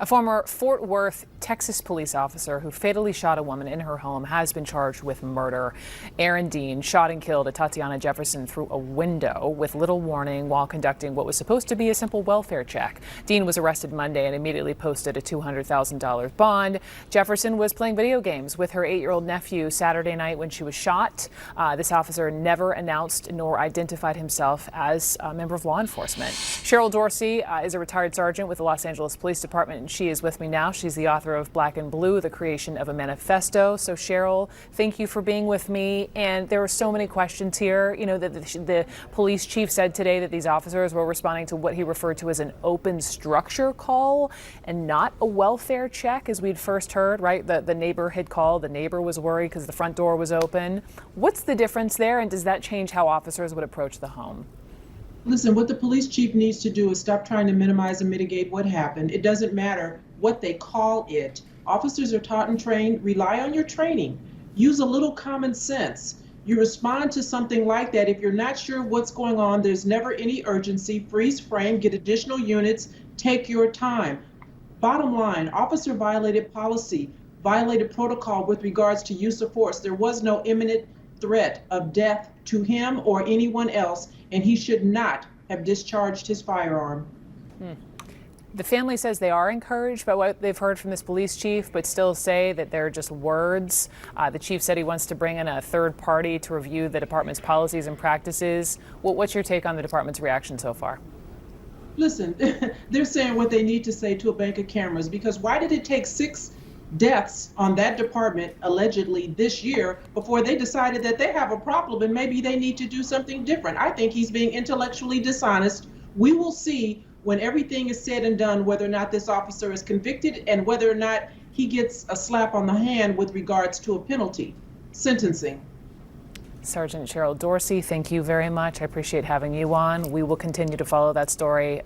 A former Fort Worth, Texas police officer who fatally shot a woman in her home has been charged with murder. Aaron Dean shot and killed Atatiana Jefferson through a window with little warning while conducting what was supposed to be a simple welfare check. Dean was arrested Monday and immediately posted a $200,000 bond. Jefferson was playing video games with her 8-year-old nephew Saturday night when she was shot. This officer never announced nor identified himself as a member of law enforcement. Cheryl Dorsey is a retired sergeant with the Los Angeles Police Department, and she is with me now. She's the author of Black and Blue, the creation of a manifesto. So Cheryl, thank you for being with me. And there were so many questions here. You know, the police chief said today that these officers were responding to what he referred to as an open structure call and not a welfare check, as we'd first heard, right? The neighbor had called. The neighbor was worried because the front door was open. What's the difference there, and does that change how officers would approach the home? Listen, what the police chief needs to do is stop trying to minimize and mitigate what happened. It doesn't matter what they call it. Officers are taught and trained. Rely on your training. Use a little common sense. You respond to something like that. If you're not sure what's going on, there's never any urgency. Freeze frame, get additional units, take your time. Bottom line, officer violated policy, violated protocol with regards to use of force. There was no imminent threat of death to him or anyone else, and he should not have discharged his firearm. The family says they are encouraged by what they've heard from this police chief, but still say that they're just words. The chief said he wants to bring in a third party to review the department's policies and practices. What's your take on the department's reaction so far? Listen, they're saying what they need to say to a bank of cameras, because why did it take 6 deaths on that department allegedly this year before they decided that they have a problem and maybe they need to do something different? I think he's being intellectually dishonest. We will see when everything is said and done whether or not this officer is convicted and whether or not he gets a slap on the hand with regards to a penalty sentencing. Sergeant Cheryl Dorsey, thank you very much. I appreciate having you on. We will continue to follow that story.